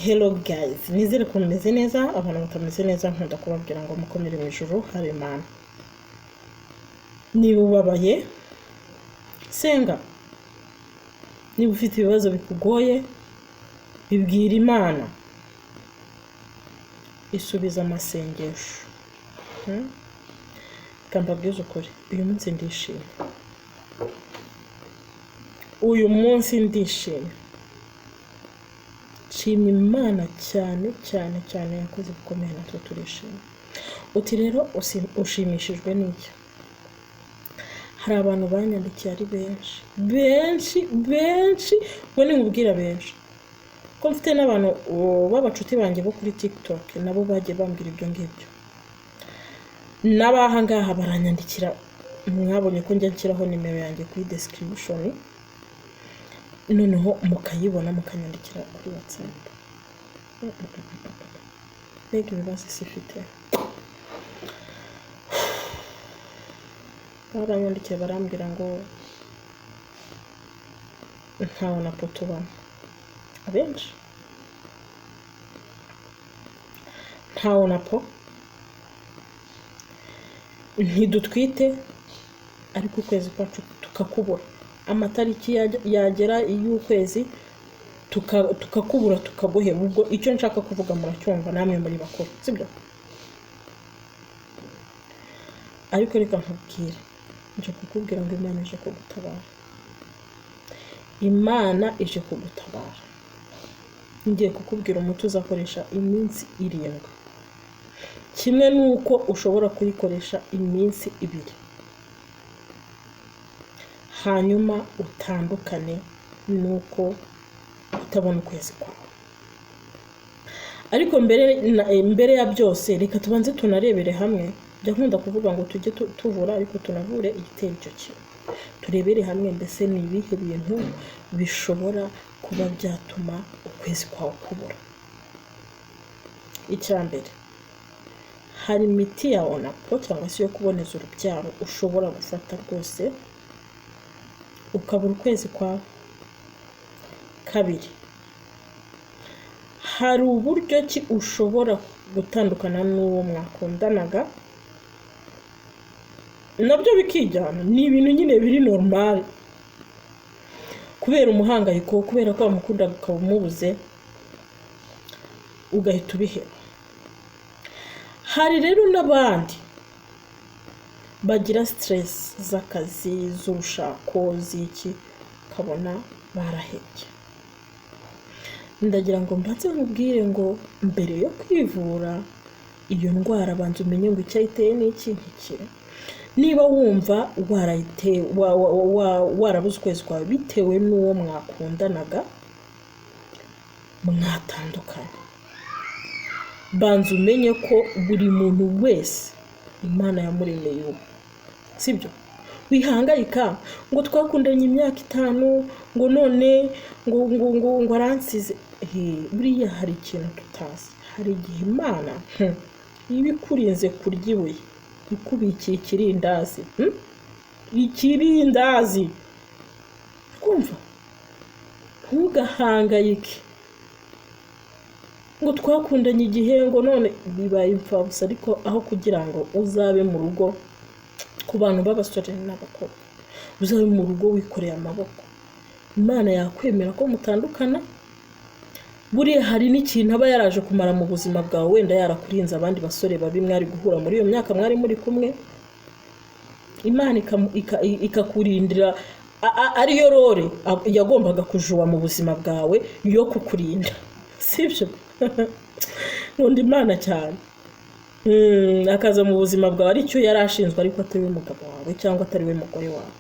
Hello guys, nizere ko mumeze neza, abantu batameze neza nkunda kubabwira ngo mukomere mu ijuru hari Imana. Niba ubabaye senga, niba ufite ibibazo bikugoye bibwira Imana, isubiza amasengesho. Kambabwiza ukuri, uyu munsi ndishimye. Uyu munsi ndishimye. Nshimye Imana cyane cyane cyane yakoze bikomeye natwe turishimye. Uti rero ushimishijwe n'iki? Hari abantu banyandikiye ari benshi ngo nkubwira benshi. Ko mfite n'abantu b'abacuti banjye bo kuri TikTok nabo bagiye bambwira ibyo ngibyo. Nabaha ngaha baranyandikira, mwabonye ko njya nshyiraho nimero yanjye kuri description. Noneho mukayibona mukanyandikira kuri WhatsApp. Mbega ibibazo sifite. Baranyandikira barambwira ngo ntawe na poto bana. Abenshi ntawe na po, ntidutwite ariko ukwezi kwacu tukakubura. Amatariki yagera y'ukwezi tukakubura tukaguheba. Ubwo icyo nshaka kuvuga muracyumva namwe muri bakuru, sibyo? Ariko reka nkubwire, nje kukubwira ngo Imana ije kugutabara. Imana ije kugutabara. Ngiye kukubwira umuti uzakoresha iminsi 7. Kimwe nuko ushobora kuyikoresha iminsi 2. Hanyuma utandukane nuko utabona ukwezi kwawe. Ariko mbere ya byose reka tubanze tunarebere hamwe. Njya nkunda kuvuga ngo tujye tuvura ariko tunavure igitera icyo kintu. Turebere hamwe mbese ni ibihe bintu bishobora kuba byatuma ukwezi kwawe kubura. Icyambere, hari imiti ya onapo cyangwa se yo kuboneza urubyaro ushobora gufata rwose ukabura ukwezi kwawe. Kabiri, hari uburyo ki ushobora gutandukana n'uwo mwakundanaga nabyo bikijyana. Ni ibintu nyine biri normal, kubera umuhangayiko, kubera ko wamukundaga ukabumubuze ugahita ubiheba. Hari rero n'abandi bagira stress z'akazi, z'urushako, z'iki, kabona barahebye. Ndagira ngo mbatse nkubwire ngo mbere yo kwivura iyo ndwara banza umenye ngo icyayiteye n'iki nk'iki. Niba wumva warabuze ukwezi kwawe bitewe n'uwo mwakundanaga mwatandukanye, banza umenye ko buri muntu wese Imana yamuremeye uwo, sibyo? Wihangayika ngo twakundanye imyaka 5 ngo none ngo aransize. Buriya hari ikintu tutazi. Hari igihe Imana ibikurinze kurya ibuye ikubikiye ikirindazi. Ikirindazi. Kumva? Ntugahangayike ngo twakundanye igihe ngo none bibaye impfabusa. Ariko aho kugira ngo uzabe mu rugo ku bantu b'abasore n'abakobwa, uzabe mu rugo wikoreye amaboko, Imana yakwemera ko mutandukana. Buriya hari n'ikintu aba yaraje kumara mu buzima bwawe, wenda yarakurinze abandi basore babi mwari guhura muri iyo myaka mwari muri kumwe. Imana ikakurindira, ariyo role yagombaga kujuwa mu buzima bwawe yo kukurinda, sibyo? Nkunda Imana cyane. Akaza mu buzima bwawe aricyo yarashinzwe, ariko atari we mugabo wawe cyangwa atari we mugore wawe.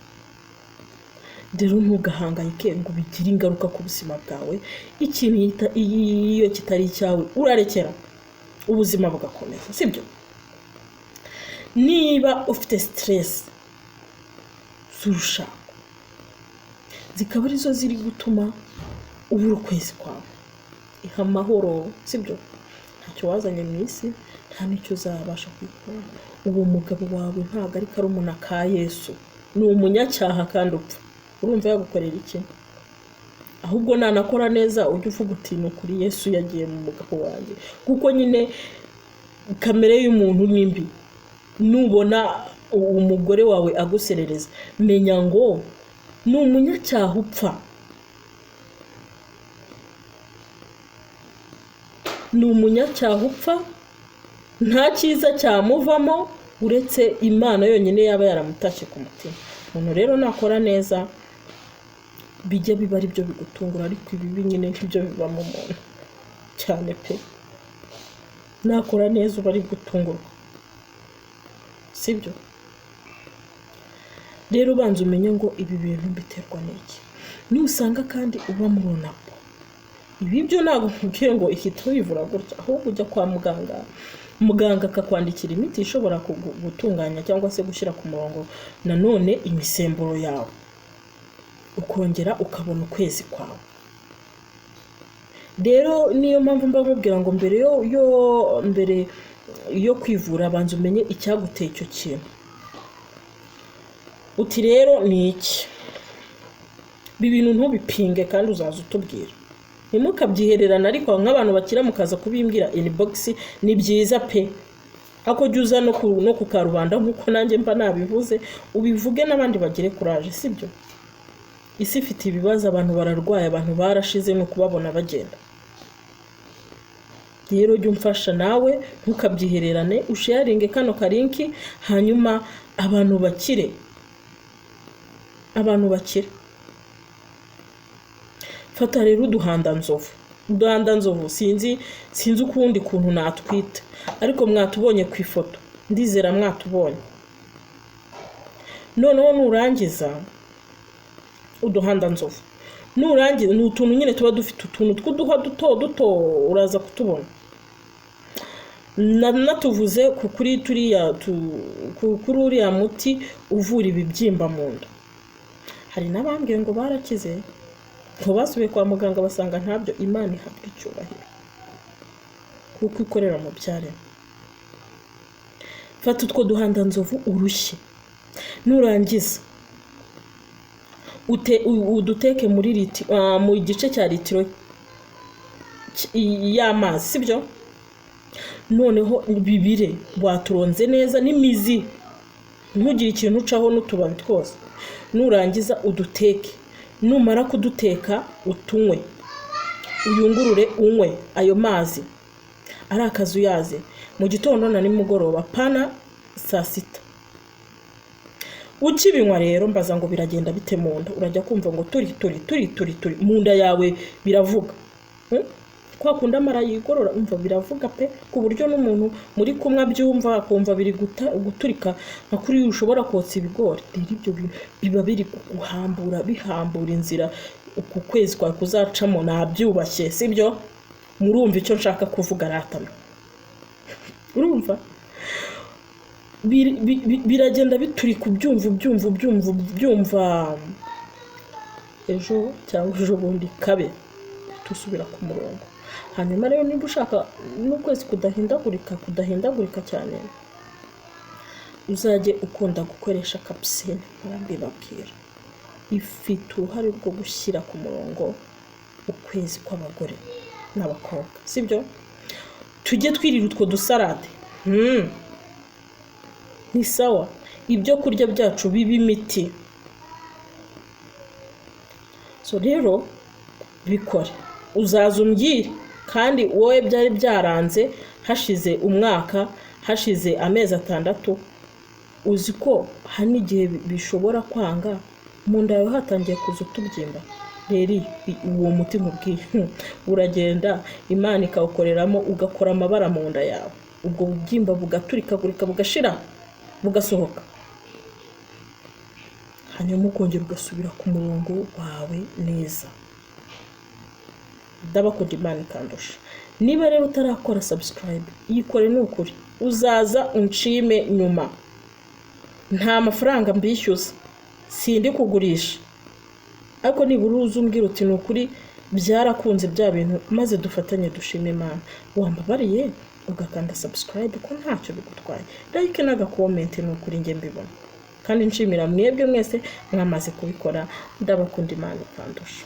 Rero ntugahangayike ngo bigire ingaruka ku buzima bwawe. Ikintu iyo kitari cyawe urarekera ubuzima bugakomeza, sibyo? Niba ufite stress z'urushako zikaba arizo ziri gutuma ubura ukwezi kwawe, iha amahoro, sibyo? Ntacyo wazanye mu isi, nta n'icyo uzabasha kwikora. Uwo mugabo wawe ntabwo ari karumuna ka Yesu, ni umunyacyaha kandi upfa. Urumva yagukorera iki? ahubwo nanakora neza ujye uvuga uti ni ukuri Yesu yagiye mu mugabo wanjye, kuko nyine kamere y'umuntu nimbi. Nubona umugore wawe aguserereza, menya ngo ni umunyacyaha upfa, ni umunyacyaha upfa, nta cyiza cyamuvamo uretse Imana yonyine yaba yaramutashye ku mutima. Umuntu rero nakora neza bijya biba ari byo bigutungura, ariko ibi nyine nk'ibyo biba mu muntu cyane pe. Nakora neza uba ari gutungurwa, sibyo? Rero ubanza umenye ngo ibi bintu biterwa n'iki. Nusanga kandi uba mu runako, ibi byo ntabwo nkubwiye ngo ihita wivura gutya, ahubwo ujya kwa muganga, muganga akakwandikira imiti ishobora gutunganya cyangwa se gushyira ku murongo nanone imisemburo yawe, ukongera ukabona ukwezi kwawe. Rero niyo mpamvu mba nkubwira ngo mbere yo kwivura abanza umenye icyaguteye icyo kintu. Uti rero ni iki? Ibi bintu ntubipinge kandi uzaza utubwira, ntimukabyihererana, ariko nk'abantu bakira mukaza kubimbwira inbox ni byiza pe. Ako jya uza no ku karubanda nk'uko nanjye mba nabivuze, ubivuge n'abandi bagire courage, sibyo? Isi ifite ibibazo, abantu bararwaye, abantu barashize no kubabona bagenda. Rero jya umfasha nawe ntukabyihererane, usharinge kano karinki, hanyuma abantu bakire, abantu bakire. Fata rero uduhandanzovu, sinzi ukundi kuntu natwita, ariko mwatubonye ku ifoto, ndizera mwatubonye. Noneho nurangiza uduhandanzovu, nurangiza ni utuntu nyine tuba dufite utuntu tw'uduha duto uraza kutubona. Natuvuze kuri uriya muti uvura ibibyimba mu nda. Hari n'abambwiye ngo barakize, ngo basubiye kwa muganga basanga ntabyo. Imana ihabwa icyubahiro kuko ikorera mu byaremwe. Fata utwo duhandanzovu urushye, nurangiza uduteke mu gice cya litiro y'amazi, sibyo? Noneho bibire, waturonze neza n'imizi, ntugire ikintu ucaho n'utubabi twose. Nurangiza uduteke, numara kuduteka utunywe, uyungurure unywe ayo mazi, ari akazi uyaze mu gitondo na nimugoroba, pana saa sita. Ukibinywa rero mbaza ngo biragenda bite mu nda, urajya kumva ngo turi mu nda yawe biravuga. Kwa kunda mara yigorora umva biravuga pe, ku buryo n'umuntu muri kumwe byumva akumva biri guturika nka kuri ushobora kotsa ibigori. Rero ibyo biba biri bihambura inzira uku kwezi kwa kuzacamo nabyubashye, sibyo? Murumva icyo nshaka kuvuga ratana, urumva? Biragenda bituri kubyumva ejo cyangwa ejo bundi kabe tusubira ku murongo. Hanyuma rero niba ushaka n'ukwezi kudahindagurika cyane, uzajye ukunda gukoresha kapusine. Barambibabwira ifite uruhare rwo gushyira ku murongo ukwezi kw'abagore n'abakobwa, sibyo? Tujye twirira utwo dusarade, ni sawa. Ibyo kurya byacu biba imiti. So rero bikore, uzaza umbwire. Kandi wowe byari byaranze hashize umwaka, hashize amezi 6, uzi ko hari n'igihe bishobora kwanga mu nda yawe hatangiye kuza utubyimba. Rero uwo muti nkubwiye uragenda, Imana ikawukoreramo, ugakora amabara mu nda yawe, ubwo bubyimba bugaturikagurika, bugashira, bugasohoka, hanyuma ukongera ugasubira ku murongo wawe neza. Ndabakunda, Imana ikandusha. Niba rero utarakora subscribe, yikore n'ukuri, uzaza unshime nyuma. Nta mafaranga mbishyuza, sindi kugurisha, ariko nibura uzumbwira uti n'ukuri byarakunze bya bintu, maze dufatanye dushime Imana. Wambabariye ugakanda subscribe ko ntacyo bigutwaye, like n'agakomenti n'ukuri nge mbibona. Kandi nshimira mwebwe mwese mwamaze kubikora. Ndabakunda, Imana ikandusha.